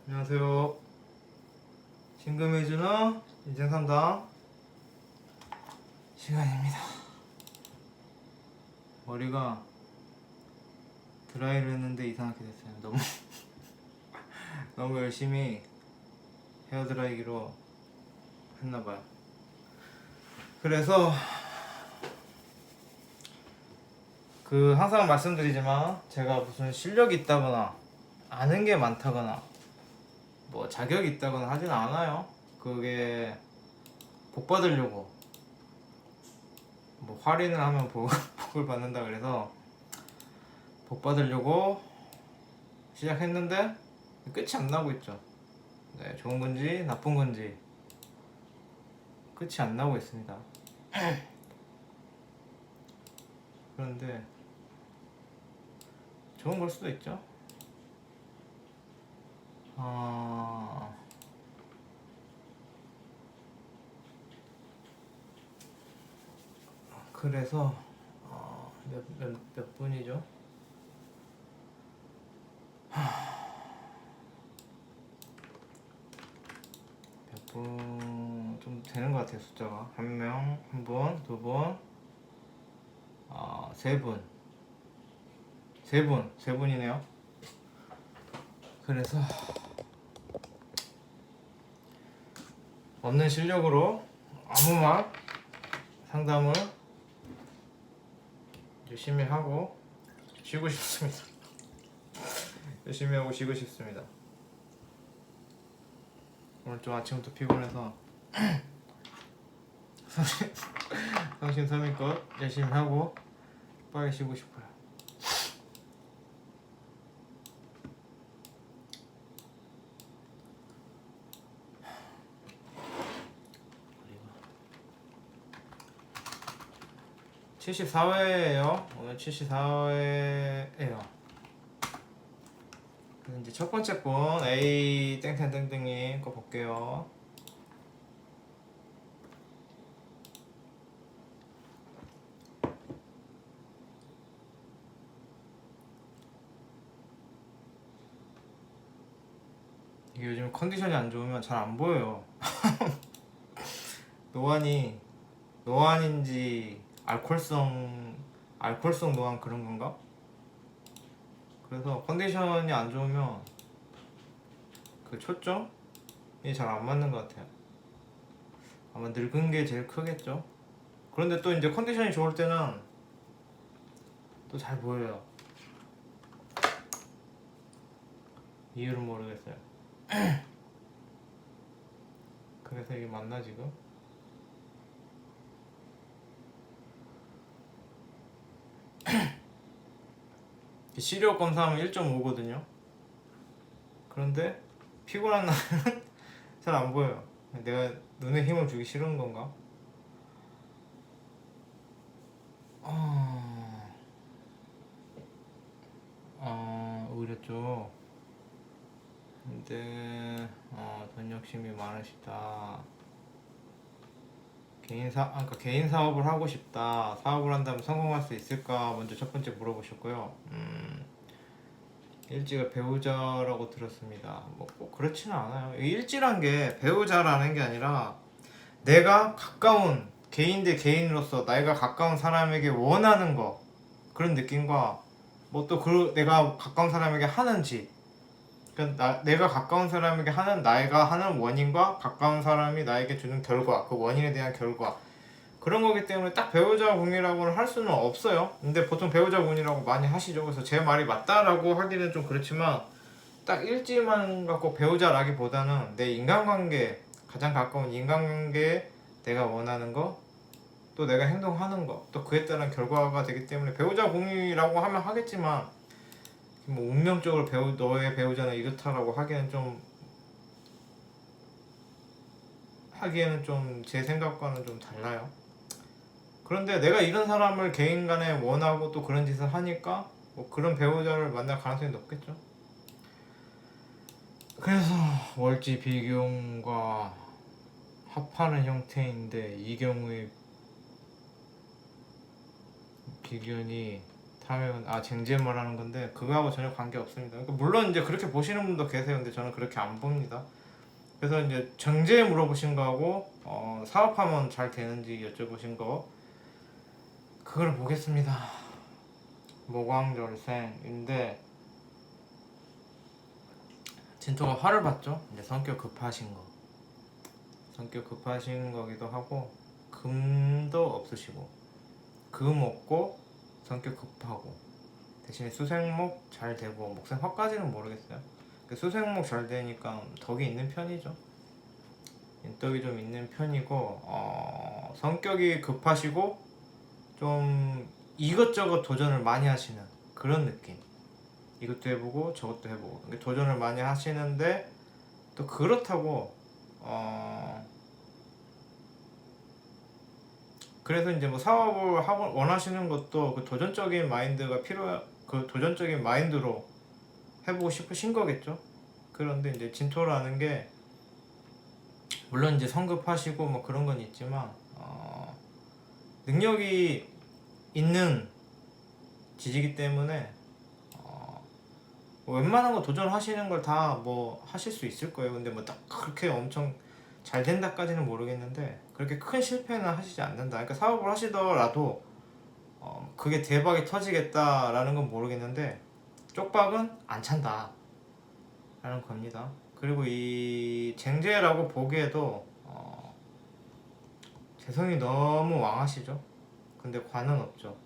안녕하세요. 신금해주는 인생상담 시간입니다. 머리가 드라이를 했는데 이상하게 됐어요. 너무 열심히 헤어드라이기로 했나봐요. 그래서 항상 말씀드리지만 제가 무슨 실력이 있다거나 아는 게 많다거나 뭐 자격이 있다거나 하진 않아요. 그게 복 받으려고 뭐 할인을 하면 복을 받는다 그래서 복 받으려고 시작했는데 끝이 안 나고 있죠. 네, 좋은 건지 나쁜 건지 끝이 안 나고 있습니다. 그런데 좋은 걸 수도 있죠. 그래서 몇 분이죠? 몇 분 좀 되는 것 같아요. 숫자가 한 명, 한 분, 두 분, 세 분, 세 분이네요. 그래서 없는 실력으로 아무 말 상담을 열심히 하고 쉬고 싶습니다. 열심히 하고 쉬고 싶습니다. 오늘 좀 아침부터 피곤해서 성심성의껏 열심히 하고 빨리 쉬고 싶어요. 그리고 74회예요. 오늘 74회예요. 이제 첫 번째 분 A 땡땡땡땡님 거 볼게요. 이게 요즘 컨디션이 안 좋으면 잘 안 보여요. 노안인지 알코올성 노안 그런 건가? 그래서 컨디션이 안 좋으면 그 초점이 잘 안 맞는 것 같아요. 아마 늙은 게 제일 크겠죠. 그런데 또 이제 컨디션이 좋을 때는 또 잘 보여요. 이유는 모르겠어요. 그래서 이게 맞나 지금? 시력 검사하면 1.5거든요. 그런데 피곤한 날은 잘 안 보여요. 내가 눈에 힘을 주기 싫은 건가? 오히려 좀 근데 돈 욕심이 많으시다. 그러니까 개인 사업을 하고 싶다. 사업을 한다면 성공할 수 있을까? 먼저 첫 번째 물어보셨고요. 일지가 배우자라고 들었습니다. 뭐 꼭 그렇지는 않아요. 일지란 게 배우자라는 게 아니라 내가 가까운 개인 대 개인으로서 내가 가까운 사람에게 원하는 거 그런 느낌과 뭐 또 내가 가까운 사람에게 하는지 그러니까 내가 가까운 사람에게 하는 내가 하는 원인과 가까운 사람이 나에게 주는 결과 그 원인에 대한 결과 그런 거기 때문에 딱 배우자 공이라고는 할 수는 없어요. 근데 보통 배우자 공이라고 많이 하시죠. 그래서 제 말이 맞다라고 하기는 좀 그렇지만 딱 일지만 갖고 배우자라기보다는 내 인간관계 가장 가까운 인간관계에 내가 원하는 거 또 내가 행동하는 거 또 그에 따른 결과가 되기 때문에 배우자 공이라고 하면 하겠지만 뭐 운명적으로 너의 배우자는 이렇다라고 하기에는 좀 제 생각과는 좀 달라요. 그런데 내가 이런 사람을 개인 간에 원하고 또 그런 짓을 하니까 뭐 그런 배우자를 만날 가능성이 높겠죠. 그래서 월지 비경과 합하는 형태인데 이 경우에 비견이 다음에 쟁점을 하는 건데 그거하고 전혀 관계 없습니다. 그러니까 물론 이제 그렇게 보시는 분도 계세요. 근데 저는 그렇게 안 봅니다. 그래서 이제 정제 물어보신 거하고 사업하면 잘 되는지 여쭤보신 거 그걸 보겠습니다. 모광절생인데 진토가 화를 받죠. 이제 성격 급하신 거. 성격 급하신 거기도 하고 금도 없으시고 금 없고 성격 급하고 대신에 수생목 잘 되고 목생 화까지는 모르겠어요. 수생목 잘 되니까 덕이 있는 편이죠. 인덕이 좀 있는 편이고 성격이 급하시고 좀 이것저것 도전을 많이 하시는 그런 느낌. 이것도 해보고 저것도 해보고 도전을 많이 하시는데 또 그렇다고 그래서 이제 뭐 사업을 하고 원하시는 것도 그 도전적인 마인드가 그 도전적인 마인드로 해보고 싶으신 거겠죠. 그런데 이제 진토라는 게 물론 이제 성급하시고 뭐 그런 건 있지만 능력이 있는 지지기 때문에 웬만한 거 도전하시는 걸 다 뭐 하실 수 있을 거예요. 근데 뭐 딱 그렇게 엄청 잘 된다까지는 모르겠는데 그렇게 큰 실패는 하시지 않는다. 그러니까 사업을 하시더라도 그게 대박이 터지겠다라는 건 모르겠는데 쪽박은 안 찬다 라는 겁니다. 그리고 이 쟁제라고 보기에도 재성이 너무 왕하시죠. 근데 관은 없죠.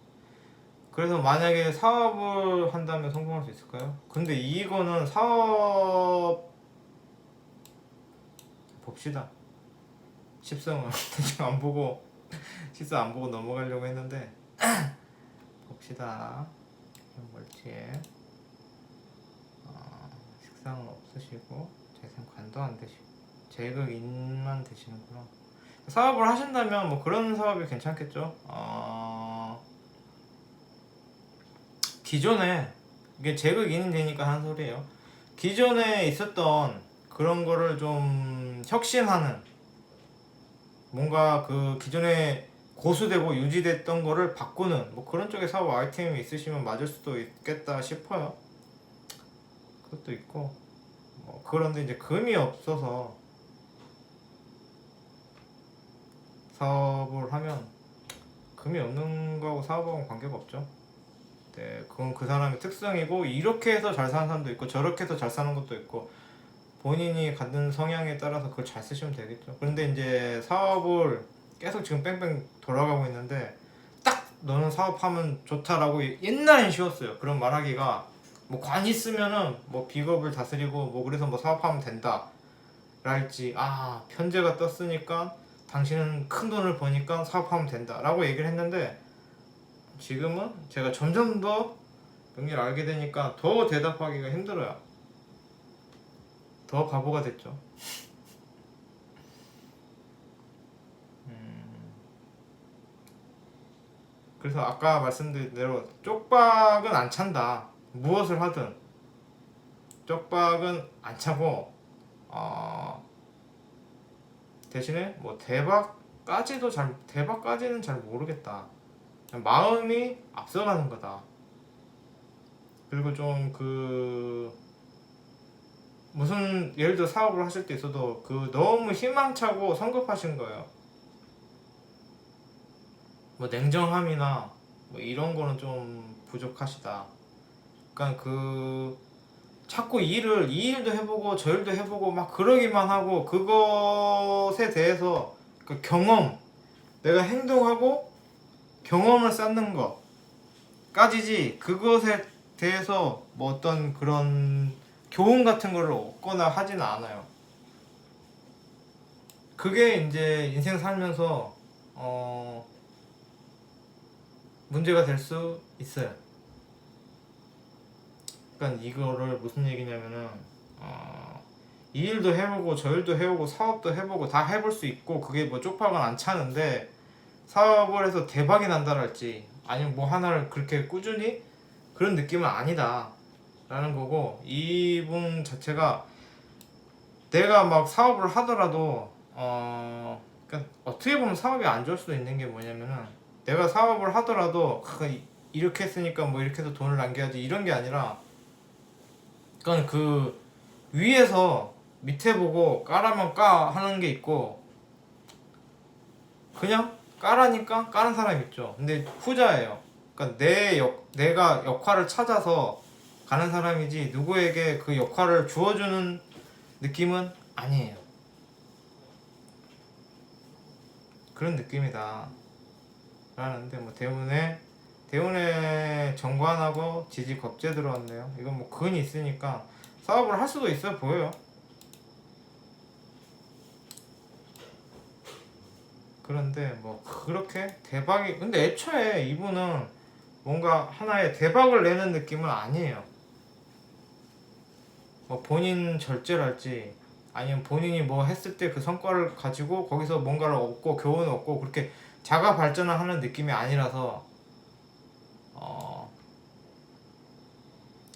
그래서 만약에 사업을 한다면 성공할 수 있을까요? 근데 이거는 사업 봅시다. 십성은 대충 안 보고 십성 안 보고 넘어가려고 했는데 봅시다. 멀티에 식상은 없으시고 재생 관도 안 되시고 제극인만 되시는구나. 사업을 하신다면 뭐 그런 사업이 괜찮겠죠. 기존에 이게 제극인이 되니까 하는 소리예요. 기존에 있었던 그런 거를 좀 혁신하는 뭔가 그 기존에 고수되고 유지됐던 거를 바꾸는 뭐 그런 쪽에 사업 아이템이 있으시면 맞을 수도 있겠다 싶어요. 그것도 있고 뭐 그런데 이제 금이 없어서 사업을 하면 금이 없는 거하고 사업하고는 관계가 없죠. 네, 그건 그 사람의 특성이고 이렇게 해서 잘 사는 사람도 있고 저렇게 해서 잘 사는 것도 있고 본인이 갖는 성향에 따라서 그걸 잘 쓰시면 되겠죠. 그런데 이제 사업을 계속 지금 뺑뺑 돌아가고 있는데 딱 너는 사업하면 좋다라고 옛날엔 쉬웠어요. 그런 말하기가 뭐 관 있으면은 뭐 비겁을 다스리고 뭐 그래서 뭐 사업하면 된다 랄지 편제가 떴으니까 당신은 큰 돈을 버니까 사업하면 된다 라고 얘기를 했는데 지금은 제가 점점 더 명리를 알게 되니까 더 대답하기가 힘들어요. 더 바보가 됐죠. 그래서 아까 말씀드린 대로 쪽박은 안 찬다. 무엇을 하든 쪽박은 안 차고 대신에 뭐 대박까지는 잘 모르겠다. 마음이 앞서가는 거다. 그리고 좀 무슨 예를 들어 사업을 하실 때 있어도 너무 희망차고 성급하신 거예요. 뭐 냉정함이나 뭐 이런 거는 좀 부족하시다. 그러니까 자꾸 이 일도 해보고 저 일도 해보고 막 그러기만 하고 그것에 대해서 그 경험 내가 행동하고 경험을 쌓는 것까지지 그것에 대해서 뭐 어떤 그런 교훈 같은 거를 얻거나 하지는 않아요. 그게 이제 인생 살면서 문제가 될 수 있어요. 그러니까 이거를 무슨 얘기냐면은 이 일도 해보고 저 일도 해보고 사업도 해보고 다 해볼 수 있고 그게 뭐 쪽박은 안 차는데 사업을 해서 대박이 난다랄지 아니면 뭐 하나를 그렇게 꾸준히 그런 느낌은 아니다 라는 거고 이분 자체가 내가 막 사업을 하더라도 그러니까 어떻게 보면 사업이 안 좋을 수도 있는 게 뭐냐면은 내가 사업을 하더라도 이렇게 했으니까 뭐 이렇게 해서 돈을 남겨야지 이런 게 아니라, 그건 그 위에서 밑에 보고 까라면 까 하는 게 있고, 그냥 까라니까 까는 사람 있죠. 근데 후자예요. 그러니까 내가 역할을 찾아서 가는 사람이지 누구에게 그 역할을 주어주는 느낌은 아니에요. 그런 느낌이다 라는데, 뭐 대운에 정관하고 지지 겁재 들어왔네요. 이건 뭐 근이 있으니까 사업을 할 수도 있어 보여요. 그런데 뭐 그렇게 대박이, 근데 애초에 이분은 뭔가 하나의 대박을 내는 느낌은 아니에요. 뭐 본인 절제랄지 아니면 본인이 뭐 했을 때 그 성과를 가지고 거기서 뭔가를 얻고 교훈을 얻고 그렇게 자가 발전을 하는 느낌이 아니라서, 어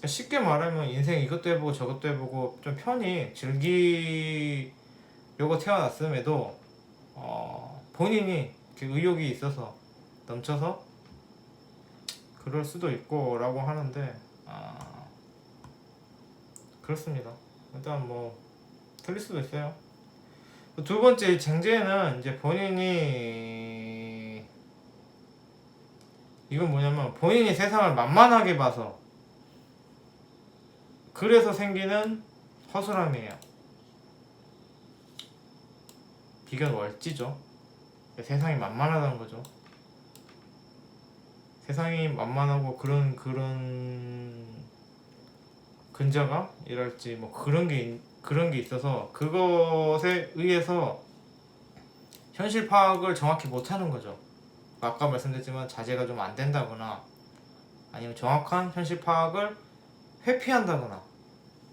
쉽게 말하면 인생 이것도 해보고 저것도 해보고 좀 편히 즐기려고 태어났음에도 본인이 그 의욕이 있어서 넘쳐서 그럴 수도 있고 라고 하는데, 그렇습니다. 일단 뭐 틀릴 수도 있어요. 두 번째 쟁제는 이제 본인이, 이건 뭐냐면 본인이 세상을 만만하게 봐서 그래서 생기는 허술함이에요. 비견 월지죠. 세상이 만만하다는 거죠. 세상이 만만하고 그런 근자감이랄지 뭐 그런 게 있어서 그것에 의해서 현실 파악을 정확히 못하는 거죠. 아까 말씀드렸지만 자제가 좀 안 된다거나 아니면 정확한 현실 파악을 회피한다거나,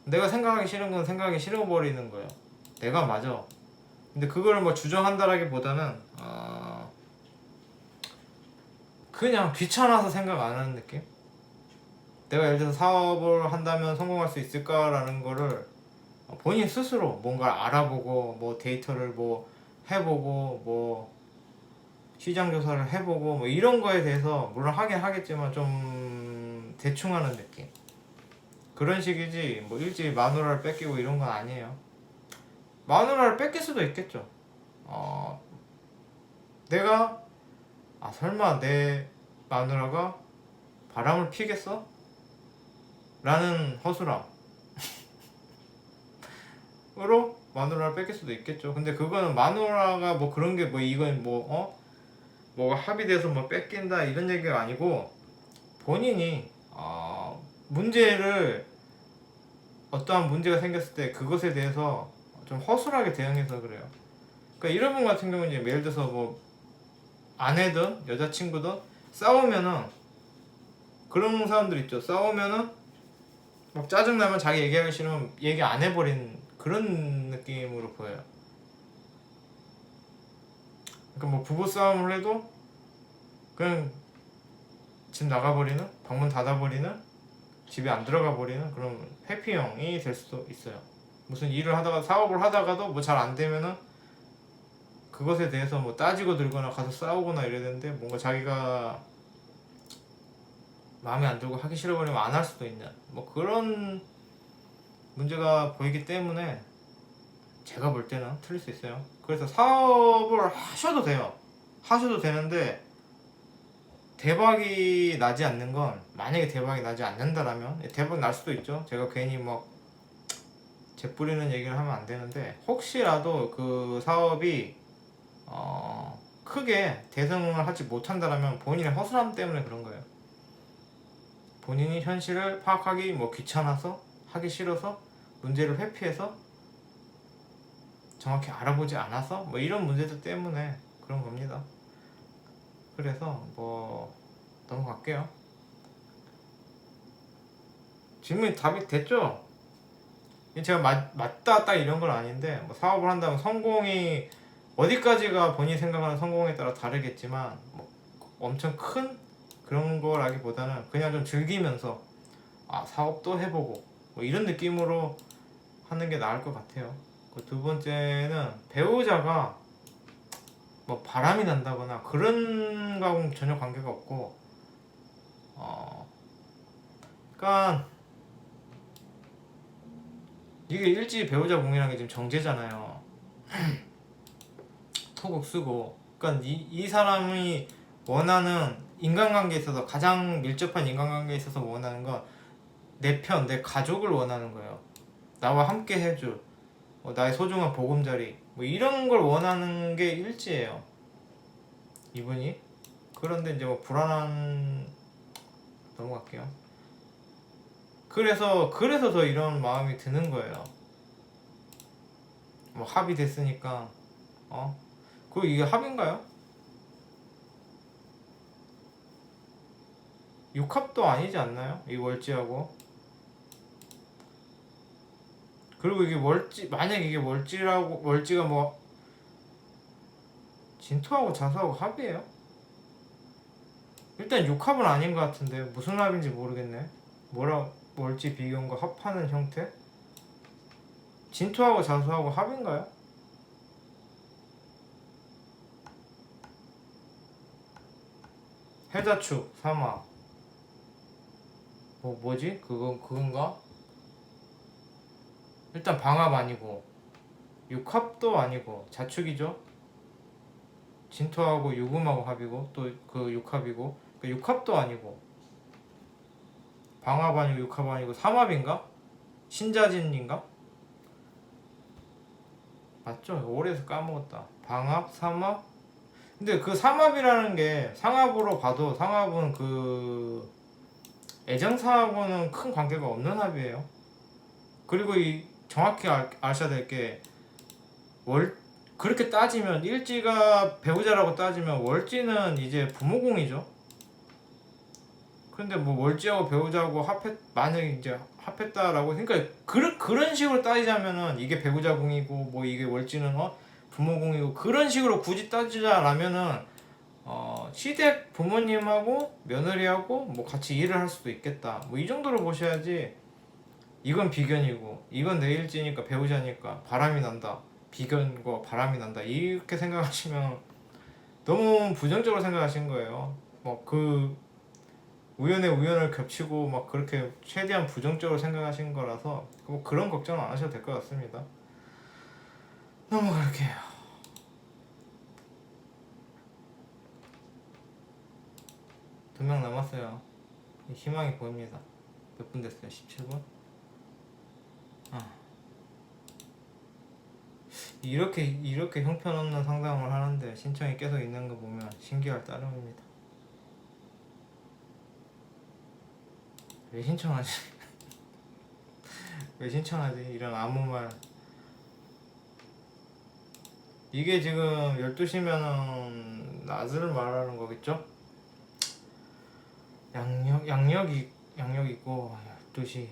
내가 생각하기 싫은 건 생각하기 싫어 버리는 거예요. 내가 맞아. 근데 그거를 뭐 주장한다라기보다는 그냥 귀찮아서 생각 안 하는 느낌? 내가 예를 들어서 사업을 한다면 성공할 수 있을까라는 거를 본인 스스로 뭔가 알아보고 뭐 데이터를 뭐 해보고 뭐 시장 조사를 해보고 뭐 이런 거에 대해서 물론 하긴 하겠지만 좀 대충 하는 느낌. 그런 식이지 뭐 일찍 마누라를 뺏기고 이런 건 아니에요. 마누라를 뺏길 수도 있겠죠. 내가 설마 내 마누라가 바람을 피겠어? 라는 허술함으로 마누라를 뺏길 수도 있겠죠. 근데 그거는 마누라가 뭐 그런 게 뭐 이건 뭐 합의돼서 뭐 뺏긴다 이런 얘기가 아니고, 본인이 문제를 어떠한 문제가 생겼을 때 그것에 대해서 좀 허술하게 대응해서 그래요. 그러니까 이런 분 같은 경우는 이제 예를 들어서 뭐 아내든 여자친구든 싸우면은, 그런 사람들 있죠. 싸우면은 막 짜증나면 자기 얘기하기 싫으면 얘기 안 해버린 그런 느낌으로 보여요. 그러니까 뭐 부부싸움을 해도 그냥 집 나가버리는, 방문 닫아버리는, 집에 안 들어가 버리는 그런 회피형이 될 수도 있어요. 무슨 일을 하다가 사업을 하다가도 뭐 잘 안 되면은 그것에 대해서 뭐 따지고 들거나 가서 싸우거나 이래야 되는데, 뭔가 자기가 마음에 안 들고 하기 싫어버리면 안 할 수도 있는 뭐 그런 문제가 보이기 때문에 제가 볼 때는 틀릴 수 있어요. 그래서 사업을 하셔도 돼요. 하셔도 되는데 대박이 나지 않는 건, 만약에 대박이 나지 않는다라면 대박 날 수도 있죠. 제가 괜히 막 재뿌리는 얘기를 하면 안 되는데, 혹시라도 그 사업이 크게 대성을 하지 못한다라면 본인의 허술함 때문에 그런 거예요. 본인이 현실을 파악하기 뭐 귀찮아서, 하기 싫어서, 문제를 회피해서, 정확히 알아보지 않아서 뭐 이런 문제들 때문에 그런 겁니다. 그래서 뭐 넘어갈게요. 질문이 답이 됐죠? 제가 맞다 딱 이런 건 아닌데, 뭐 사업을 한다면 성공이 어디까지가 본인이 생각하는 성공에 따라 다르겠지만 뭐 엄청 큰 그런 거라기보다는 그냥 좀 즐기면서 사업도 해보고 뭐 이런 느낌으로 하는 게 나을 것 같아요. 그 두 번째는 배우자가 뭐 바람이 난다거나 그런 거하고는 전혀 관계가 없고, 그러니까 이게 일지 배우자 공이라는 게 지금 정제잖아요. 토국 쓰고. 그러니까 이 사람이 원하는 인간관계에 있어서 가장 밀접한 인간관계에 있어서 원하는 건 내 편, 내 가족을 원하는 거예요. 나와 함께 해줄 나의 소중한 보금자리 뭐 이런 걸 원하는 게 일지예요. 이분이. 그런데 이제 뭐 불안한 넘어갈게요. 그래서 더 이런 마음이 드는 거예요. 뭐 합의 됐으니까 그리고 이게 합인가요? 육합도 아니지 않나요? 이 월지하고. 그리고 이게 만약 이게 월지가 뭐 진토하고 자수하고 합이에요? 일단 육합은 아닌 것 같은데 무슨 합인지 모르겠네. 월지 비견과 합하는 형태? 진토하고 자수하고 합인가요? 해자축 삼화 뭐지? 그건가? 일단 방합 아니고 육합도 아니고 자축이죠. 진토하고 유금하고 합이고 또 그 육합이고 그 육합도 아니고 방합 아니고 육합 아니고 삼합인가? 신자진인가? 맞죠? 오래돼서 까먹었다. 방합, 삼합. 근데 그 삼합이라는 게 상합으로 봐도 상합은 그 애정사하고는 큰 관계가 없는 합이에요. 그리고 이 정확히 아셔야 될 게 그렇게 따지면 일지가 배우자라고 따지면 월지는 이제 부모공이죠. 근데 뭐 월지하고 배우자하고 만약에 이제 합했다라고 그러니까 그런 식으로 따지자면은 이게 배우자공이고 뭐 이게 월지는 부모공이고 그런 식으로 굳이 따지자라면은 시댁 부모님하고 며느리하고 뭐 같이 일을 할 수도 있겠다. 뭐 이 정도로 보셔야지. 이건 비견이고 이건 내 일지니까 배우자니까 바람이 난다. 비견과 바람이 난다. 이렇게 생각하시면 너무 부정적으로 생각하신 거예요. 뭐 그 우연에 우연을 겹치고 막 그렇게 최대한 부정적으로 생각하신 거라서 뭐 그런 걱정은 안 하셔도 될 것 같습니다. 넘어갈게요. 두 명 남았어요. 희망이 보입니다. 몇 분 됐어요? 17분? 이렇게 형편없는 상담을 하는데 신청이 계속 있는 거 보면 신기할 따름입니다. 왜 신청하지? 왜 신청하지? 이런 아무 말. 이게 지금 12시면은 낮을 말하는 거겠죠? 양력 있고 12시.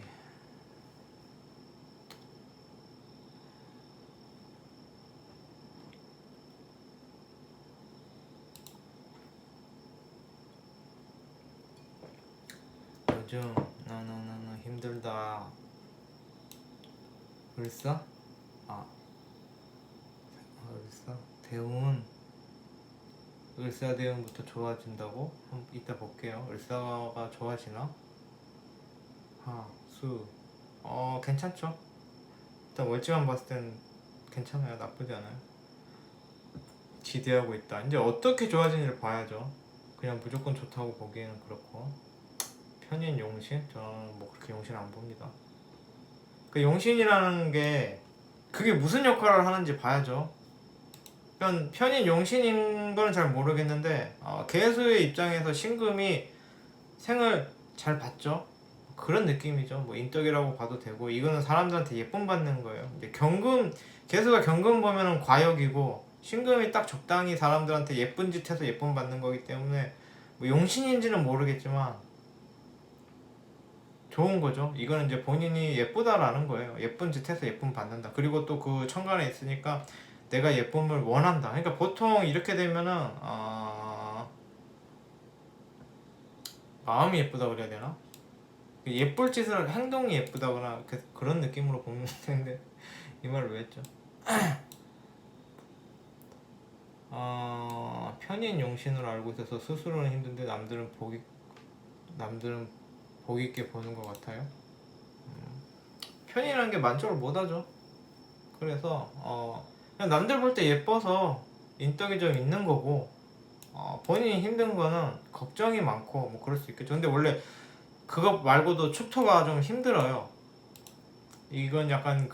요즘 나는 힘들다. 을사? 을사? 대운. 을사 대운부터 좋아진다고? 이따 볼게요. 을사가 좋아지나? 하, 수. 괜찮죠? 일단 월지만 봤을 땐 괜찮아요. 나쁘지 않아요. 기대하고 있다. 이제 어떻게 좋아지는지를 봐야죠. 그냥 무조건 좋다고 보기에는 그렇고. 편인 용신? 저는 뭐 그렇게 용신 안 봅니다. 그 용신이라는 게 그게 무슨 역할을 하는지 봐야죠. 편인 용신인 건 잘 모르겠는데 개수의 입장에서 신금이 생을 잘 받죠. 그런 느낌이죠. 뭐 인덕이라고 봐도 되고 이거는 사람들한테 예쁨 받는 거예요. 이제 개수가 경금 보면은 과역이고 신금이 딱 적당히 사람들한테 예쁜 짓 해서 예쁨 받는 거기 때문에 뭐 용신인지는 모르겠지만 좋은 거죠. 이거는 이제 본인이 예쁘다라는 거예요. 예쁜 짓 해서 예쁨 받는다. 그리고 또 그 천간에 있으니까 내가 예쁨을 원한다. 그러니까 보통 이렇게 되면은 마음이 예쁘다 그래야 되나? 예쁠 짓을 행동이 예쁘다거나 그런 느낌으로 보면 되는데 이 말을 왜 했죠? 편인 용신으로 알고 있어서 스스로는 힘든데 남들은 복 있게 보는 것 같아요. 편이라는 게 만족을 못하죠. 그래서 그냥 남들 볼 때 예뻐서 인덕이 좀 있는 거고, 본인이 힘든 거는 걱정이 많고 뭐 그럴 수 있겠죠. 근데 원래 그거 말고도 축토가 좀 힘들어요. 이건 약간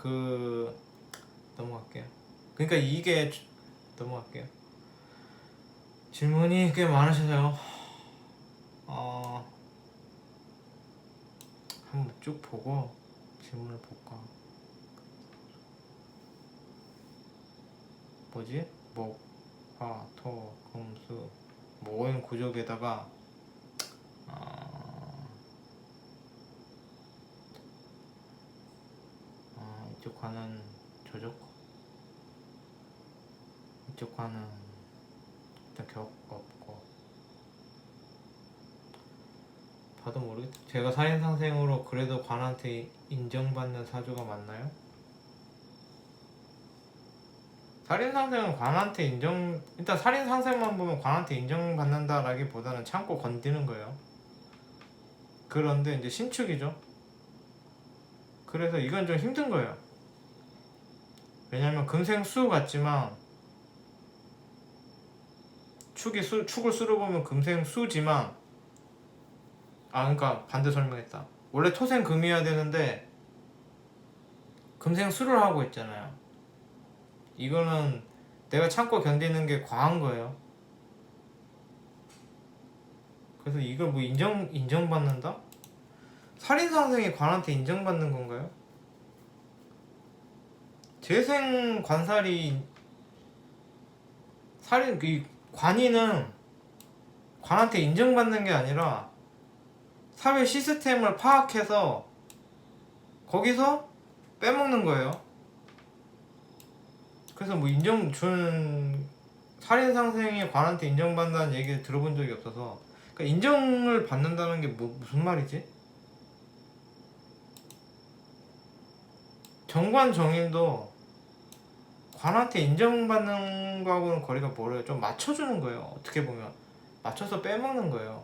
넘어갈게요. 그러니까 넘어갈게요. 질문이 꽤 많으셔서요. 한번 쭉 보고 질문을 볼까. 뭐지? 목, 화, 토, 금, 수, 뭐 오행 구족에다가 이쪽 관은 조족, 이쪽 관은 일단 격 없고, 봐도 모르겠다. 제가 살인상생으로 그래도 관한테 인정받는 사주가 맞나요? 살인상생은 관한테 일단 살인상생만 보면 관한테 인정받는다라기보다는 참고 건드는 거예요. 그런데 이제 신축이죠. 그래서 이건 좀 힘든 거예요. 왜냐면 금생수 같지만 축을 수로 보면 금생수지만, 그러니까 반대 설명했다. 원래 토생금이어야 되는데 금생수를 하고 있잖아요. 이거는 내가 참고 견디는 게 과한 거예요. 그래서 이걸 뭐 인정받는다? 살인상생이 관한테 인정받는 건가요? 재생 관살이 관이는 관한테 인정받는 게 아니라 사회 시스템을 파악해서 거기서 빼먹는 거예요. 그래서 뭐 살인상생이 관한테 인정받는다는 얘기를 들어본 적이 없어서, 그러니까 인정을 받는다는 게 무슨 말이지? 정관정인도 관한테 인정받는 거하고는 거리가 멀어요. 좀 맞춰주는 거예요. 어떻게 보면 맞춰서 빼먹는 거예요.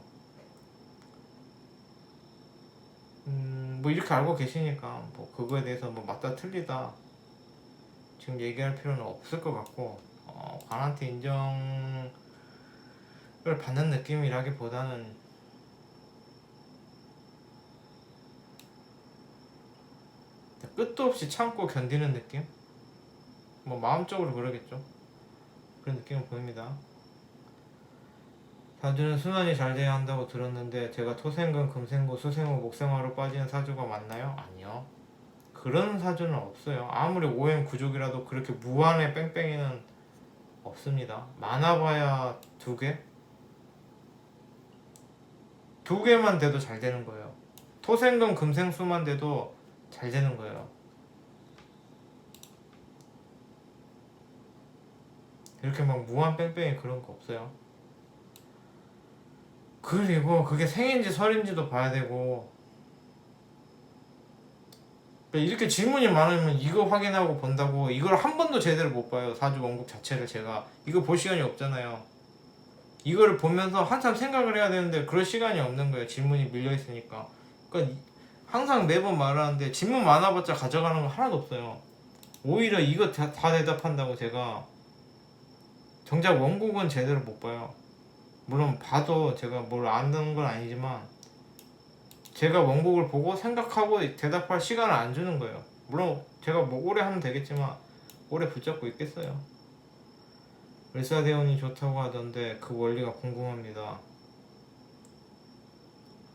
뭐 이렇게 알고 계시니까 뭐 그거에 대해서 뭐 맞다 틀리다 지금 얘기할 필요는 없을 것 같고, 관한테 인정을 받는 느낌이라기보다는 끝도 없이 참고 견디는 느낌? 뭐 마음적으로 그러겠죠. 그런 느낌을 보입니다. 사주는 순환이 잘 돼야 한다고 들었는데 제가 토생금, 금생고, 수생호, 목생화로 빠지는 사주가 맞나요? 아니요. 그런 사주는 없어요. 아무리 오행 구족이라도 그렇게 무한의 뺑뺑이는 없습니다. 많아봐야 2개? 2개만 돼도 잘 되는 거예요. 토생금, 금생수만 돼도 잘 되는 거예요. 이렇게 막 무한 뺑뺑이 그런 거 없어요. 그리고 그게 생인지 설인지도 봐야 되고, 이렇게 질문이 많으면 이거 확인하고 본다고 이걸 한 번도 제대로 못 봐요. 사주 원국 자체를 제가 이거 볼 시간이 없잖아요. 이거를 보면서 한참 생각을 해야 되는데 그럴 시간이 없는 거예요. 질문이 밀려 있으니까. 그러니까 항상 매번 말하는데 질문 많아봤자 가져가는 거 하나도 없어요. 오히려 이거 다 대답한다고 제가 정작 원국은 제대로 못 봐요. 물론 봐도 제가 뭘 아는 건 아니지만 제가 원곡을 보고 생각하고 대답할 시간을 안 주는 거예요. 물론 제가 뭐 오래 하면 되겠지만 오래 붙잡고 있겠어요. 을사대운이 좋다고 하던데 그 원리가 궁금합니다.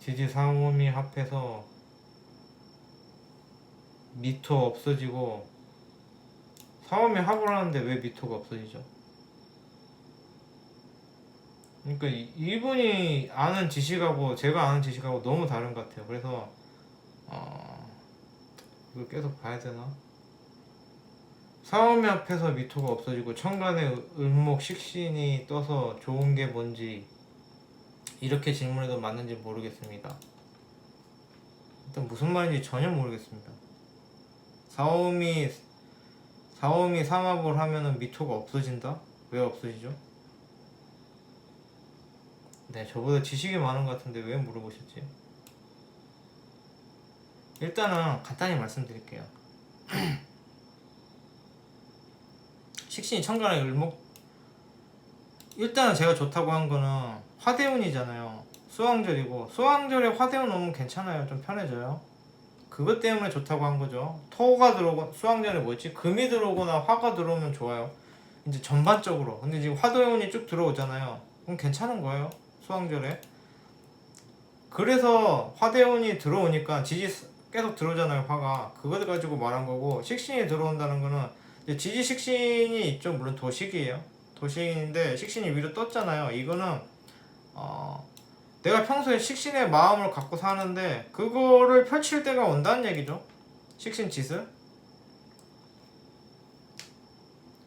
지지상음이 합해서 미토 없어지고, 사음이 합을 하는데 왜 미토가 없어지죠? 그러니까 이분이 아는 지식하고 제가 아는 지식하고 너무 다른 것 같아요. 그래서 이걸 계속 봐야 되나? 사음이 합해서 미토가 없어지고 천간에 을목 식신이 떠서 좋은 게 뭔지 이렇게 질문해도 맞는지 모르겠습니다. 일단 무슨 말인지 전혀 모르겠습니다. 사음이 삼합을 하면은 미토가 없어진다? 왜 없어지죠? 네, 저보다 지식이 많은 것 같은데 왜 물어보셨지? 일단은 간단히 말씀드릴게요. 식신이 천간에 을목, 일단은 제가 좋다고 한 거는 화대운이잖아요. 수왕절이고, 수왕절에 화대운 오면 괜찮아요. 좀 편해져요. 그것 때문에 좋다고 한 거죠. 토가 들어오고, 수왕절에 뭐였지? 금이 들어오거나 화가 들어오면 좋아요. 이제 전반적으로. 근데 지금 화대운이 쭉 들어오잖아요. 그럼 괜찮은 거예요. 수왕절에. 그래서 화대운이 들어오니까 지지 계속 들어오잖아요. 화가. 그것 가지고 말한 거고, 식신이 들어온다는 거는 이제 지지 식신이 있죠. 물론 도식이에요. 도식인데 식신이 위로 떴잖아요. 이거는 내가 평소에 식신의 마음을 갖고 사는데 그거를 펼칠 때가 온다는 얘기죠. 식신 짓을.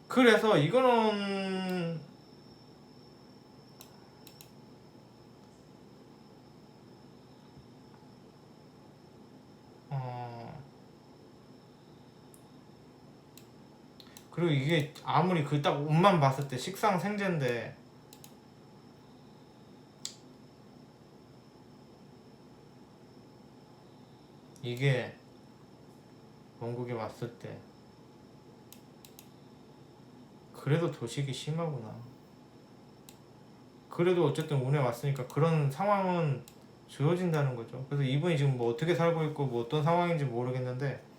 그래서 이거는 그리고 이게 아무리 그 딱 옷만 봤을 때 식상생재인데 이게 원국에 왔을 때 그래도 도식이 심하구나. 그래도 어쨌든 운에 왔으니까 그런 상황은 주어진다는 거죠. 그래서 이분이 지금 뭐 어떻게 살고 있고 뭐 어떤 상황인지 모르겠는데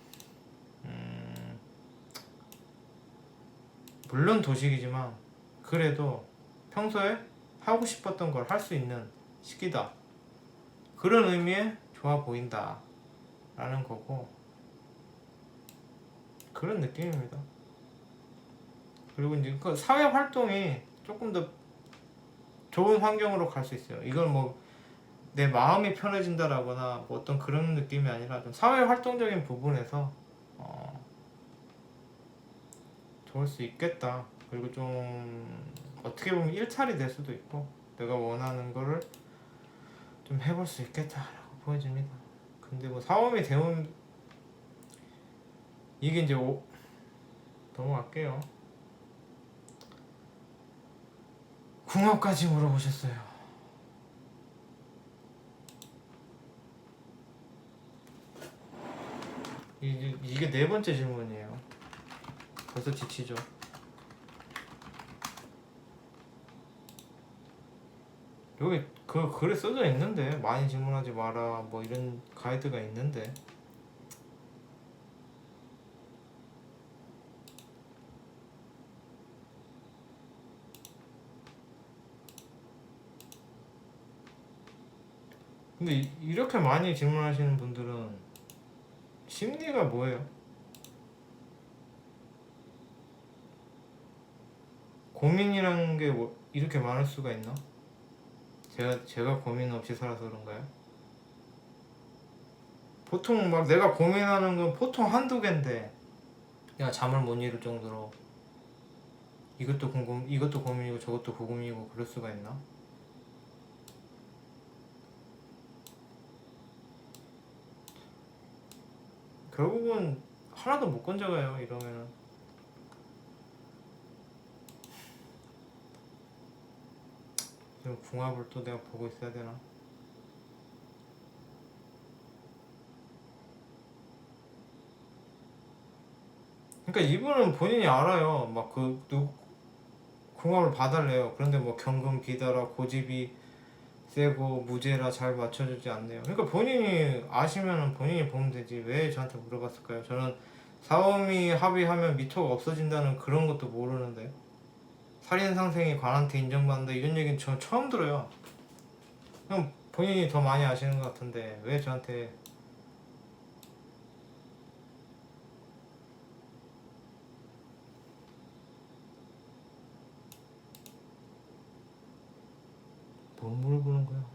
물론 도식이지만 그래도 평소에 하고 싶었던 걸 할 수 있는 시기다. 그런 의미에 좋아 보인다 라는 거고, 그런 느낌입니다. 그리고 이제 그 사회 활동이 조금 더 좋은 환경으로 갈 수 있어요. 이건 뭐 내 마음이 편해진다라거나 뭐 어떤 그런 느낌이 아니라 좀 사회 활동적인 부분에서 좋을 수 있겠다. 그리고 좀 어떻게 보면 일탈이 될 수도 있고 내가 원하는 거를 좀 해볼 수 있겠다라고 보여집니다. 근데 뭐 사오미 대운 이게 이제 넘어갈게요. 궁합까지 물어보셨어요. 이게 네 번째 질문이에요. 벌써 지치죠. 여기 그 글에 써져 있는데 많이 질문하지 마라 뭐 이런 가이드가 있는데 근데 이렇게 많이 질문하시는 분들은 심리가 뭐예요? 고민이라는 게 뭐 이렇게 많을 수가 있나? 제가 고민 없이 살아서 그런가요? 보통 막 내가 고민하는 건 보통 한두 개인데 내가 잠을 못 이룰 정도로 이것도 고민이고 저것도 고민이고 그럴 수가 있나? 결국은 하나도 못 건져가요 이러면은. 지금 궁합을 또 내가 보고 있어야 되나? 그러니까 이분은 본인이 알아요. 막 궁합을 봐달래요. 그런데 뭐 경금 비달아 고집이 세고 무죄라 잘 맞춰주지 않네요. 그러니까 본인이 아시면은 본인이 보면 되지 왜 저한테 물어봤을까요? 저는 사오미 합의하면 미토가 없어진다는 그런 것도 모르는데 살인상생이 관한테 인정받는다 이런 얘기는 저 처음 들어요. 그럼 본인이 더 많이 아시는 것 같은데 왜 저한테 뭘 물어보는 거야?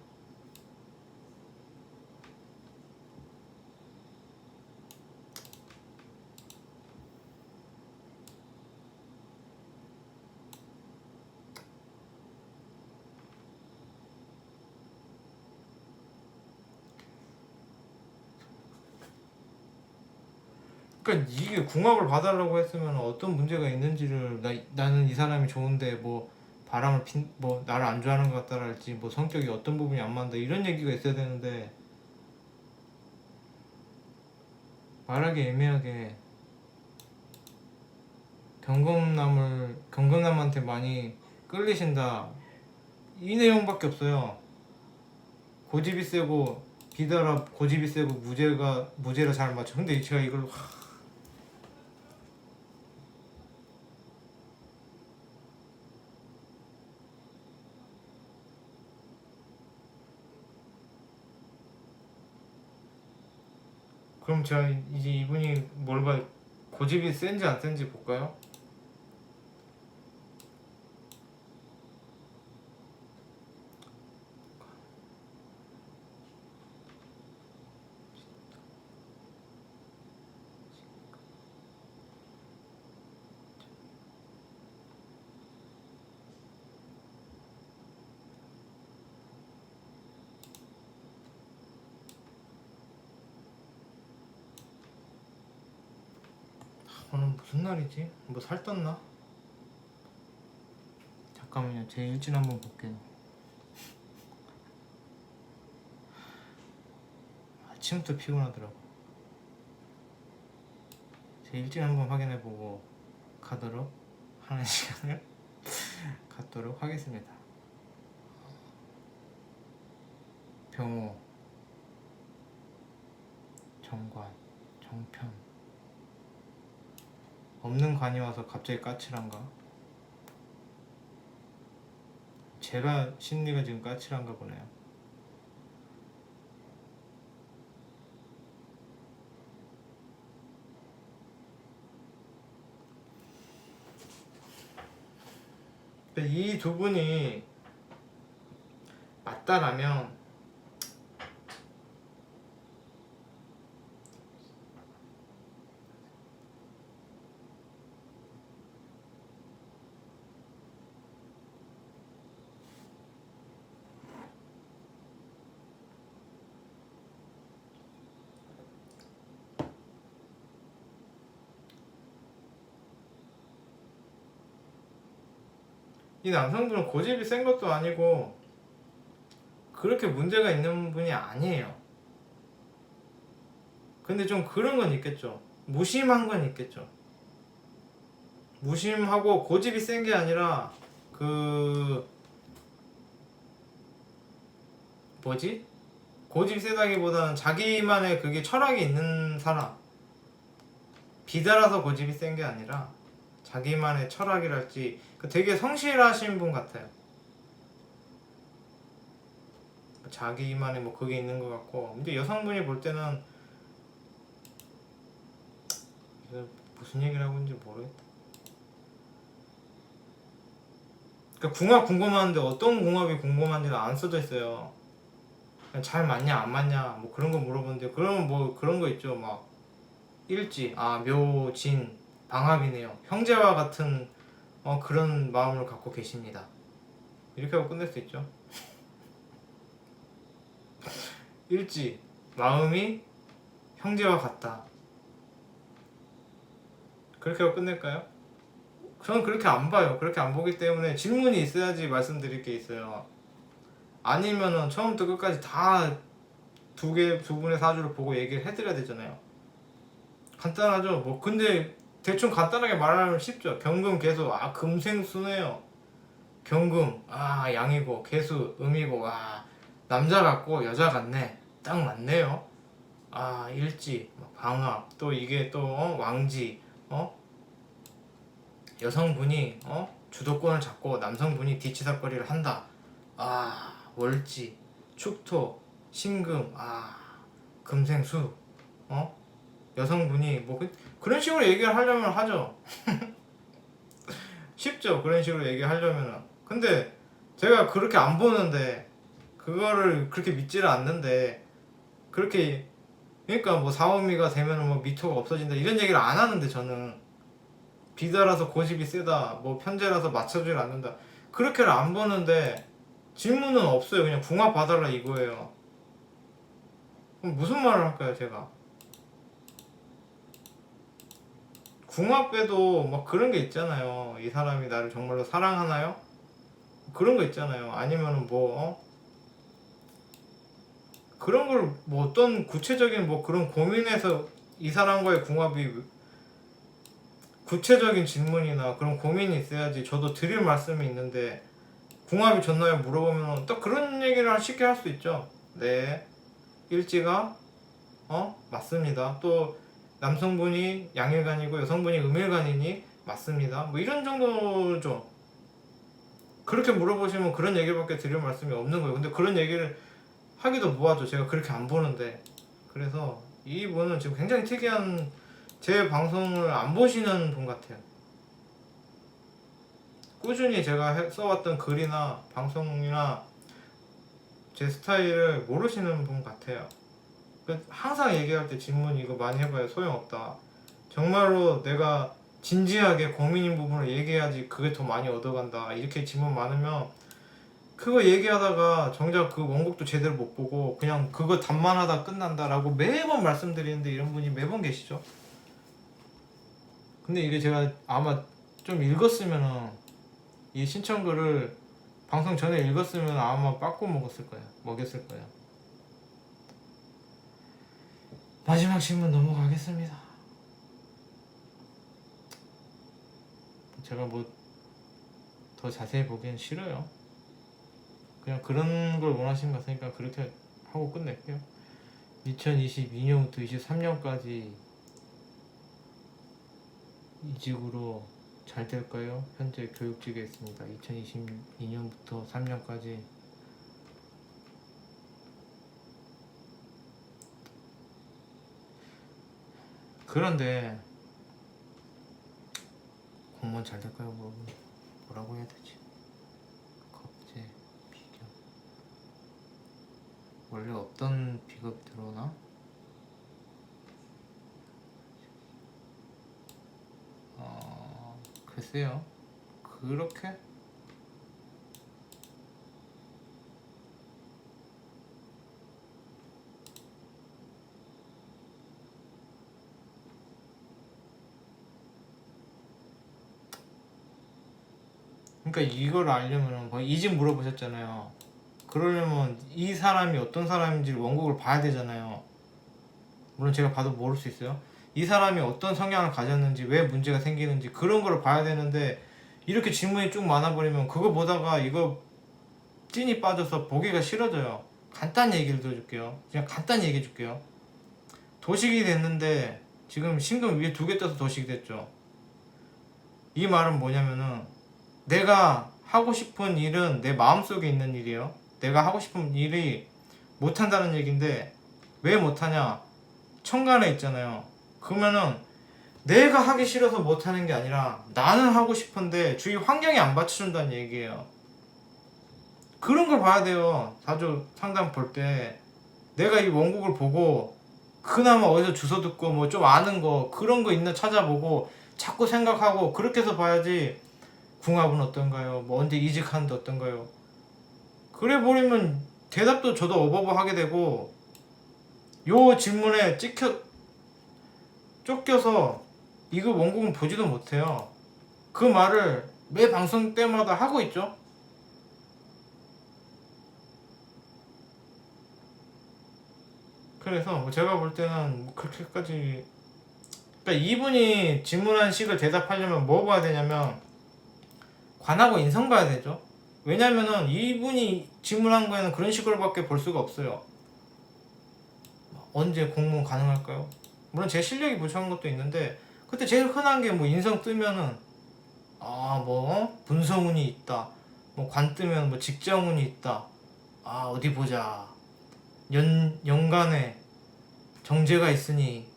그러니까 이게 궁합을 봐달라고 했으면 어떤 문제가 있는지를 나는 이 사람이 좋은데 뭐 바람을 뭐 나를 안 좋아하는 것 같다랄지 뭐 성격이 어떤 부분이 안 맞는다 이런 얘기가 있어야 되는데 말하기 애매하게 경금남한테 많이 끌리신다 이 내용밖에 없어요. 고집이 세고 비달아 고집이 세고 무죄라 잘 맞춰. 근데 제가 이걸 그럼 제가 이제 이분이 뭘 봐, 고집이 센지 안 센지 볼까요? 오늘 무슨 날이지? 뭐 살떴나? 잠깐만요. 제 일진 한번 볼게요. 아침부터 피곤하더라고. 제 일진 한번 확인해보고 가도록 하는 시간을 갖도록 하겠습니다. 병호, 정관, 정편. 없는 관이 와서 갑자기 까칠한가? 제가 심리가 지금 까칠한가 보네요. 이 두 분이 맞다라면 이 남성분은 고집이 센 것도 아니고 그렇게 문제가 있는 분이 아니에요. 근데 좀 그런 건 있겠죠. 무심한 건 있겠죠. 무심하고 고집이 센 게 아니라 그 뭐지? 고집이 세다기보다는 자기만의 그게 철학이 있는 사람. 비달아서 고집이 센 게 아니라 자기만의 철학이랄지 되게 성실하신 분 같아요. 자기만의 뭐 그게 있는 것 같고. 근데 여성분이 볼 때는 무슨 얘기를 하고 있는지 모르겠다. 그러니까 궁합 궁금한데 어떤 궁합이 궁금한지는 안 써져 있어요. 그냥 잘 맞냐 안 맞냐 뭐 그런 거 물어보는데 그러면 뭐 그런 거 있죠. 막 일지 묘진 방합이네요. 형제와 같은 그런 마음을 갖고 계십니다. 이렇게 하고 끝낼 수 있죠. 일지 마음이 형제와 같다. 그렇게 하고 끝낼까요? 저는 그렇게 안 봐요. 그렇게 안 보기 때문에 질문이 있어야지 말씀드릴 게 있어요. 아니면은 처음부터 끝까지 다 두 분의 사주를 보고 얘기를 해드려야 되잖아요. 간단하죠. 뭐 근데 대충 간단하게 말하면 쉽죠. 경금 개수 금생수네요. 경금 양이고 개수 음이고 남자 같고 여자 같네. 딱 맞네요. 일지 방합 또 이게 또 왕지 여성분이 주도권을 잡고 남성분이 뒤치다거리를 한다. 월지 축토 신금 금생수 여성분이 뭐 그런 식으로 얘기를 하려면 하죠. 쉽죠. 그런 식으로 얘기하려면은. 근데 제가 그렇게 안 보는데 그거를 그렇게 믿지를 않는데 그렇게 그러니까 뭐 사오미가 되면은 뭐 미토가 없어진다 이런 얘기를 안 하는데 저는 비달아서 고집이 세다 뭐 편제라서 맞춰주질 않는다 그렇게를 안 보는데 질문은 없어요. 그냥 궁합 봐달라 이거예요. 그럼 무슨 말을 할까요 제가? 궁합에도 막 그런 게 있잖아요. 이 사람이 나를 정말로 사랑하나요? 그런 거 있잖아요. 아니면은 그런 걸 뭐 어떤 구체적인 뭐 그런 고민해서 이 사람과의 궁합이 구체적인 질문이나 그런 고민이 있어야지 저도 드릴 말씀이 있는데 궁합이 좋나요? 물어보면 또 그런 얘기를 쉽게 할 수 있죠. 네, 일지가 맞습니다. 또 남성분이 양일간이고 여성분이 음일간이니 맞습니다. 뭐 이런 정도죠. 그렇게 물어보시면 그런 얘기밖에 드릴 말씀이 없는 거예요. 근데 그런 얘기를 하기도 뭐하죠. 제가 그렇게 안 보는데. 그래서 이분은 지금 굉장히 특이한, 제 방송을 안 보시는 분 같아요. 꾸준히 제가 써왔던 글이나 방송이나 제 스타일을 모르시는 분 같아요. 항상 얘기할 때 질문 이거 많이 해봐야 소용없다. 정말로 내가 진지하게 고민인 부분을 얘기해야지 그게 더 많이 얻어간다. 이렇게 질문 많으면 그거 얘기하다가 정작 그 원곡도 제대로 못 보고 그냥 그거 답만 하다 끝난다라고 매번 말씀드리는데 이런 분이 매번 계시죠. 근데 이게 제가 아마 좀 읽었으면은 이 신청글을 방송 전에 읽었으면 아마 빠꾸 먹었을 거예요. 마지막 질문 넘어가겠습니다. 제가 뭐 더 자세히 보기엔 싫어요. 그냥 그런 걸 원하시는 것 같으니까 그렇게 하고 끝낼게요. 2022년부터 23년까지 이직으로 잘 될까요? 현재 교육직에 있습니다. 2022년부터 3년까지 그런데 공무원 잘 될까요? 뭐라고 해야 되지? 겁제, 비교 원래 없던 비겁이 들어오나? 글쎄요. 그렇게? 그러니까 이걸 알려면 이직 물어보셨잖아요. 그러려면 이 사람이 어떤 사람인지 원곡을 봐야 되잖아요. 물론 제가 봐도 모를 수 있어요. 이 사람이 어떤 성향을 가졌는지, 왜 문제가 생기는지 그런 걸 봐야 되는데 이렇게 질문이 쭉 많아버리면 그거 보다가 이거 찐이 빠져서 보기가 싫어져요. 간단히 얘기를 들어줄게요. 그냥 간단히 얘기해 줄게요. 도식이 됐는데 지금 신금 위에 2개 떠서 도식이 됐죠. 이 말은 뭐냐면은 내가 하고 싶은 일은 내 마음속에 있는 일이에요. 내가 하고 싶은 일이 못한다는 얘기인데 왜 못하냐? 천간에 있잖아요. 그러면은 내가 하기 싫어서 못하는 게 아니라 나는 하고 싶은데 주위 환경이 안 받쳐준다는 얘기예요. 그런 걸 봐야 돼요. 사주 상담 볼 때 내가 이 원곡을 보고 그나마 어디서 주워 듣고 뭐 좀 아는 거 그런 거 있나 찾아보고 자꾸 생각하고 그렇게 해서 봐야지. 궁합은 어떤가요? 뭐 언제 이직하는데 어떤가요? 그래 버리면 대답도 저도 어버버 하게 되고 요 질문에 쫓겨서 이거 원곡은 보지도 못해요. 그 말을 매 방송 때마다 하고 있죠. 그래서 뭐 제가 볼 때는 그렇게까지, 그러니까 이분이 질문한 식을 대답하려면 뭐 봐야 되냐면 관하고 인성 봐야 되죠. 왜냐면은 이분이 질문한 거에는 그런 식으로밖에 볼 수가 없어요. 언제 공무원 가능할까요? 물론 제 실력이 부족한 것도 있는데 그때 제일 흔한 게 뭐 인성 뜨면은 뭐 분성운이 있다, 뭐 관 뜨면 뭐 직장운이 있다, 어디 보자, 연간에 정제가 있으니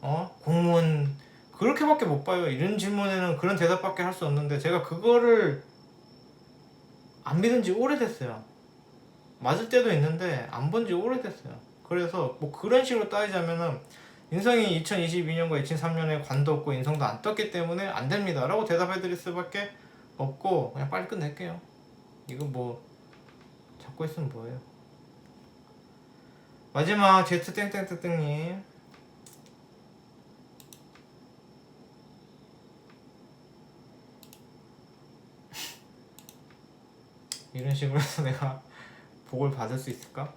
공무원, 그렇게밖에 못 봐요. 이런 질문에는 그런 대답밖에 할 수 없는데 제가 그거를 안 믿은 지 오래됐어요. 맞을 때도 있는데 안 본 지 오래됐어요. 그래서 뭐 그런 식으로 따지자면은 인성이 2022년과 2003년에 관도 없고 인성도 안 떴기 때문에 안 됩니다 라고 대답해 드릴 수밖에 없고 그냥 빨리 끝낼게요. 이거 뭐 잡고 있으면 뭐예요. 마지막 제트땡땡땡땡님, 이런 식으로 해서 내가 복을 받을 수 있을까?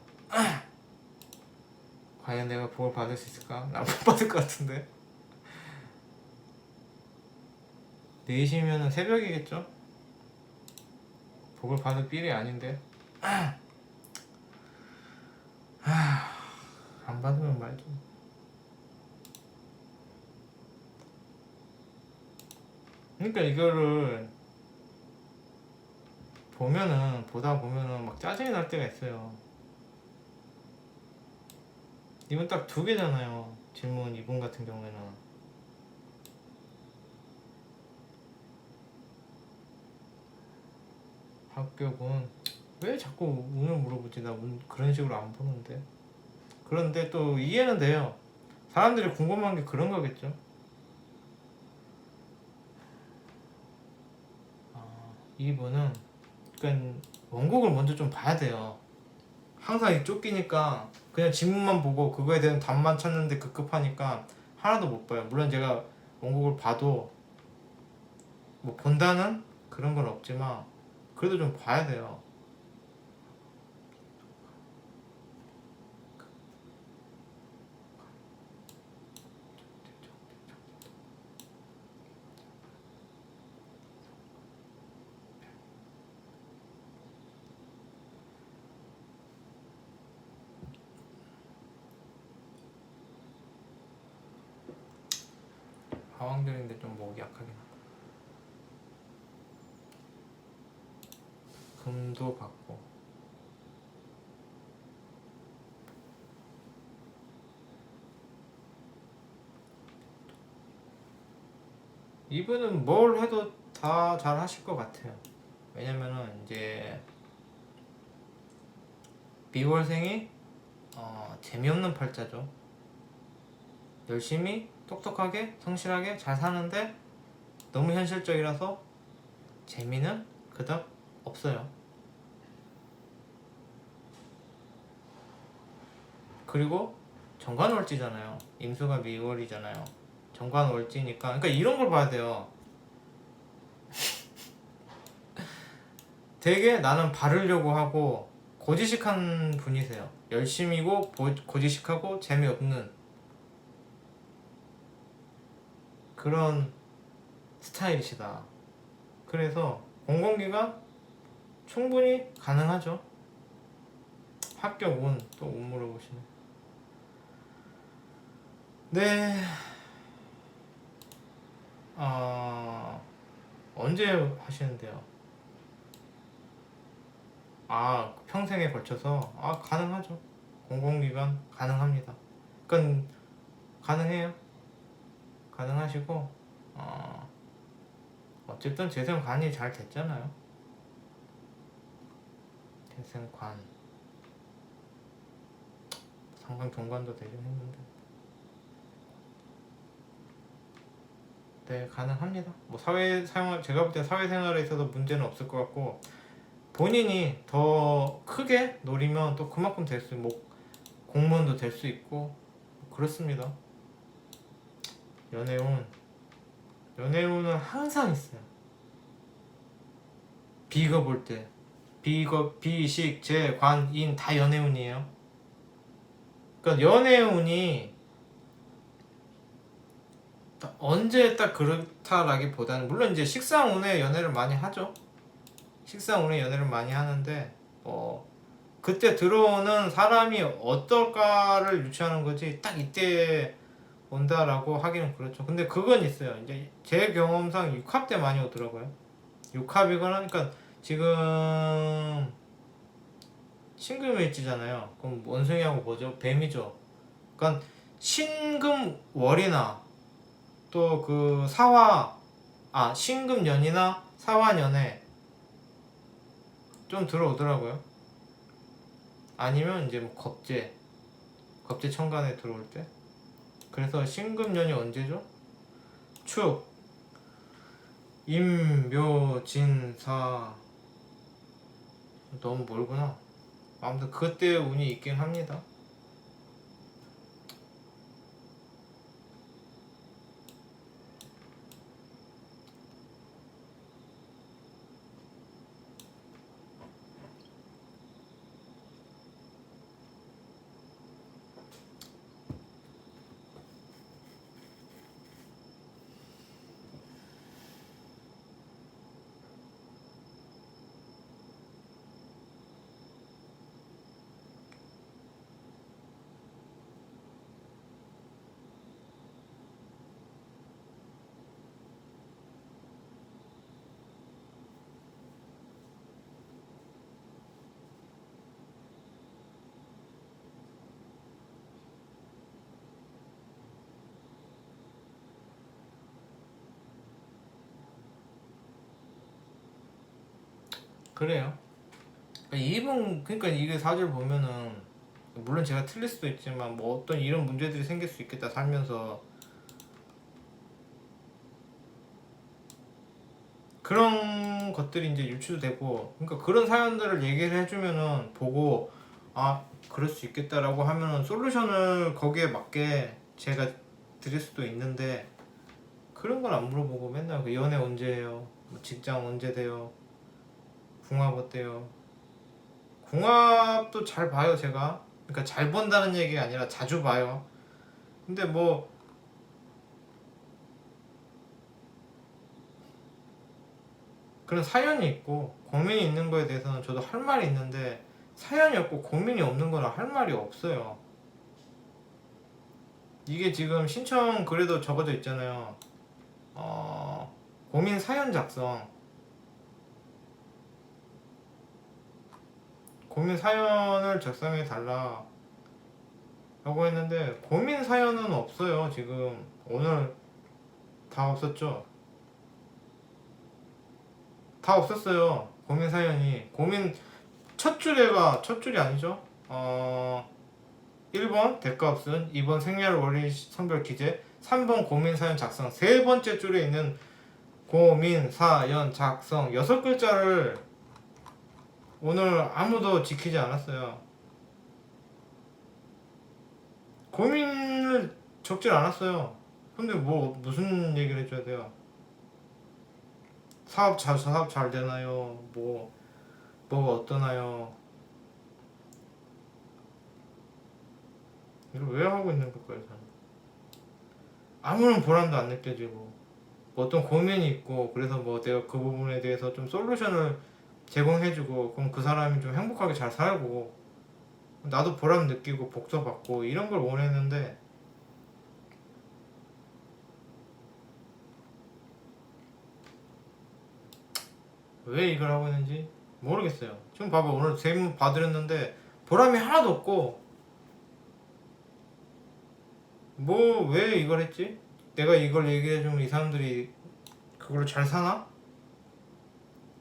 과연 내가 복을 받을 수 있을까? 나 못 받을 것 같은데. 4시면은 새벽이겠죠? 복을 받을 삘이 아닌데. 안 받으면 말죠. 그러니까 이거를 보다 보면은 막 짜증이 날 때가 있어요. 이분 딱 2개잖아요. 질문 이분 같은 경우에는. 합격은 왜 자꾸 운을 물어보지? 나 운 그런 식으로 안 보는데. 그런데 또 이해는 돼요. 사람들이 궁금한 게 그런 거겠죠. 이분은 그러니까 원곡을 먼저 좀 봐야 돼요. 항상 쫓기니까 그냥 지문만 보고 그거에 대한 답만 찾는데 급급하니까 하나도 못 봐요. 물론 제가 원곡을 봐도 뭐 본다는 그런 건 없지만 그래도 좀 봐야 돼요. 하왕들인데 좀 목이 약하긴 하다. 금도 받고 이분은 뭘 해도 다 잘 하실 것 같아요. 왜냐면은 이제 비월생이 재미없는 팔자죠. 열심히 똑똑하게 성실하게 잘 사는데 너무 현실적이라서 재미는 그닥 없어요. 그리고 정관월지잖아요. 임수가 미월이잖아요. 정관월지니까 그러니까 이런 걸 봐야 돼요. 되게 나는 바르려고 하고 고지식한 분이세요. 열심히고 고지식하고 재미없는 그런 스타일이시다. 그래서 공공기관 충분히 가능하죠. 합격 운, 또 운 물어보시네. 네. 언제 하시는데요? 평생에 걸쳐서? 가능하죠. 공공기관 가능합니다. 그건 가능해요. 가능하시고, 어쨌든 재생관이 잘 됐잖아요. 재생관. 상관 경관도 되긴 했는데. 네, 가능합니다. 뭐 제가 볼 때 사회생활에 있어서 문제는 없을 것 같고, 본인이 더 크게 노리면 또 그만큼 될 수, 뭐 공무원도 될 수 있고 그렇습니다. 연애운은 항상 있어요. 비거 볼 때 비거, 비식, 재, 관, 인 다 연애운이에요. 그러니까 연애운이 언제 딱 그렇다라기보다는 물론 이제 식상운에 연애를 많이 하죠. 식상운에 연애를 많이 하는데 그때 들어오는 사람이 어떨까를 유추하는 거지 딱 이때 온다라고 하기는 그렇죠. 근데 그건 있어요. 이제 제 경험상 6합 때 많이 오더라고요. 6합이거나 그러니까 지금 신금일지잖아요. 그럼 원숭이하고 뭐죠? 뱀이죠. 그러니까 신금월이나 또 그 신금년이나 사화년에 좀 들어오더라고요. 아니면 이제 뭐 겁재 천간에 들어올 때. 그래서 신금년이 언제죠? 축, 임, 묘, 진, 사. 너무 멀구나. 아무튼 그때 운이 있긴 합니다. 그래요. 그러니까 이게 사실 보면은 물론 제가 틀릴 수도 있지만 뭐 어떤 이런 문제들이 생길 수 있겠다 살면서 그런 것들이 이제 유추되고 그러니까 그런 사연들을 얘기를 해주면은 보고 아 그럴 수 있겠다라고 하면은 솔루션을 거기에 맞게 제가 드릴 수도 있는데 그런 걸 안 물어보고 맨날 그 연애 언제 해요? 뭐 직장 언제 돼요? 궁합 어때요? 궁합도 잘 봐요 제가. 그러니까 잘 본다는 얘기가 아니라 자주 봐요. 근데 뭐 그런 사연이 있고 고민이 있는 거에 대해서는 저도 할 말이 있는데 사연이 없고 고민이 없는 거는 할 말이 없어요. 이게 지금 신청 글에도 적어져 있잖아요. 고민 사연 작성. 고민 사연을 작성해 달라 라고 했는데 고민 사연은 없어요. 지금 오늘 다 없었죠. 다 없었어요. 고민 사연이. 고민 첫 줄이 아니죠. 1번 대가 없음, 2번 생리할 원리 성별 기재, 3번 고민 사연 작성. 세 번째 줄에 있는 고민 사연 작성 6글자를 오늘 아무도 지키지 않았어요. 고민을 적질 않았어요. 근데 뭐 무슨 얘기를 해줘야 돼요? 사업 잘 되나요? 뭐가 어떠나요? 이걸 왜 하고 있는 걸까요, 저는? 아무런 보람도 안 느껴지고 뭐 어떤 고민이 있고 그래서 뭐 내가 그 부분에 대해서 좀 솔루션을 제공해주고 그럼 그 사람이 좀 행복하게 잘 살고 나도 보람 느끼고 복서받고 이런 걸 원했는데 왜 이걸 하고 있는지 모르겠어요. 지금 봐봐 오늘 제목 봐드렸는데 보람이 하나도 없고 뭐 왜 이걸 했지? 내가 이걸 얘기해주면 이 사람들이 그걸로 잘 사나?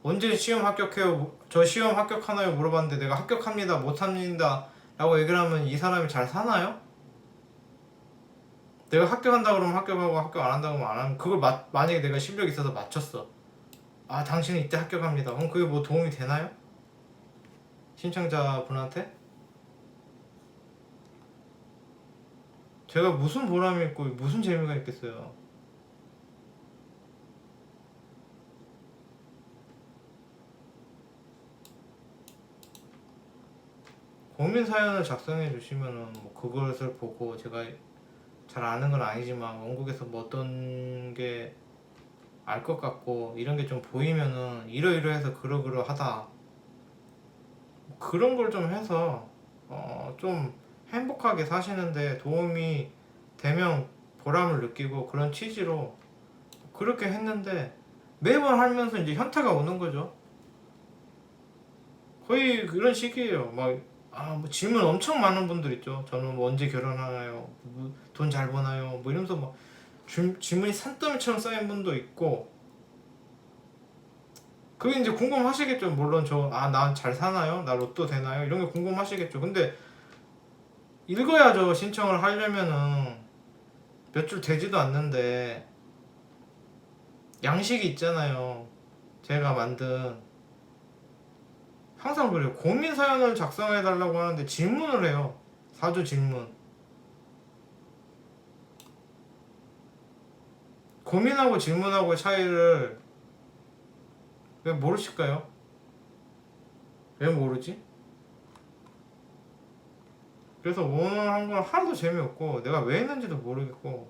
언제 시험 합격해요? 저 시험 합격하나요? 물어봤는데 내가 합격합니다 못합니다 라고 얘기를 하면 이 사람이 잘 사나요? 내가 합격한다 그러면 합격하고 합격 안 한다 그러면 안 하면 그걸 만약에 내가 실력이 있어서 맞췄어. 아 당신은 이때 합격합니다. 그럼 그게 뭐 도움이 되나요? 신청자분한테? 제가 무슨 보람이 있고 무슨 재미가 있겠어요. 고민 사연을 작성해 주시면은 뭐 그것을 보고 제가 잘 아는 건 아니지만 원국에서 뭐 어떤 게 알 것 같고 이런 게 좀 보이면은 이러이러해서 그러그러하다 그런 걸 좀 해서 좀 행복하게 사시는데 도움이 되면 보람을 느끼고 그런 취지로 그렇게 했는데 매번 하면서 이제 현타가 오는 거죠. 거의 그런 식이에요. 뭐 질문 엄청 많은 분들 있죠. 저는 뭐 언제 결혼하나요? 돈 잘 버나요? 뭐 이러면서 막 질문이 산더미처럼 쌓인 분도 있고 그게 이제 궁금하시겠죠. 물론 난 잘 사나요? 나 로또 되나요? 이런 게 궁금하시겠죠. 근데 읽어야죠. 신청을 하려면은 몇 줄 되지도 않는데 양식이 있잖아요. 제가 만든 항상 그래요. 고민 사연을 작성해 달라고 하는데 질문을 해요. 4조 질문. 고민하고 질문하고의 차이를 왜 모르실까요? 왜 모르지? 그래서 오늘 한 건 하나도 재미없고 내가 왜 했는지도 모르겠고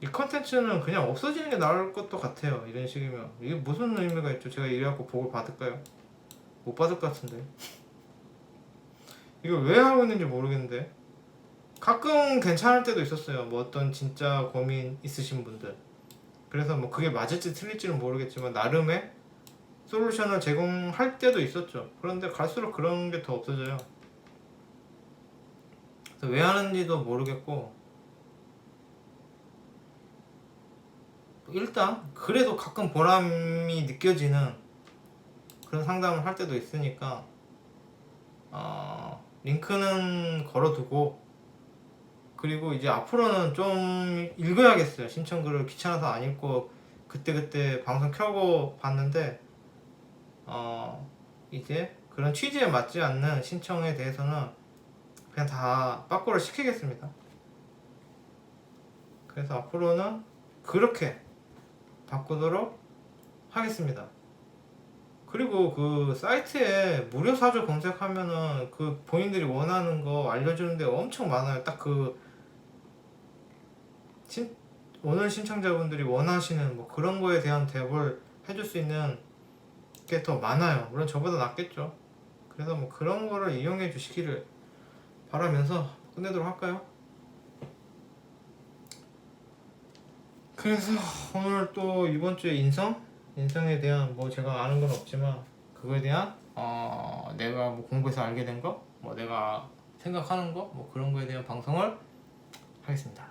이 컨텐츠는 그냥 없어지는 게 나을 것도 같아요. 이런 식이면 이게 무슨 의미가 있죠? 제가 이래갖고 복을 받을까요? 못 받을 것 같은데 이걸 왜 하고 있는지 모르겠는데 가끔 괜찮을 때도 있었어요. 뭐 어떤 진짜 고민 있으신 분들 그래서 뭐 그게 맞을지 틀릴지는 모르겠지만 나름의 솔루션을 제공할 때도 있었죠. 그런데 갈수록 그런 게 더 없어져요. 그래서 왜 하는지도 모르겠고 일단 그래도 가끔 보람이 느껴지는 그런 상담을 할 때도 있으니까 링크는 걸어두고, 그리고 이제 앞으로는 좀 읽어야겠어요. 신청글을 귀찮아서 안 읽고 그때그때 방송 켜고 봤는데 이제 그런 취지에 맞지 않는 신청에 대해서는 그냥 다 빠꾸를 시키겠습니다. 그래서 앞으로는 그렇게 바꾸도록 하겠습니다. 그리고 그 사이트에 무료 사주 검색하면은 그 본인들이 원하는 거 알려주는 데 엄청 많아요. 딱 그 오늘 신청자분들이 원하시는 뭐 그런 거에 대한 대답을 해줄 수 있는 게 더 많아요. 물론 저보다 낫겠죠. 그래서 뭐 그런 거를 이용해 주시기를 바라면서 끝내도록 할까요? 그래서 오늘 또 이번 주에 인성에 대한 뭐 제가 아는 건 없지만 그거에 대한 내가 뭐 공부해서 알게 된 거, 뭐 내가 생각하는 거, 뭐 그런 거에 대한 방송을 하겠습니다.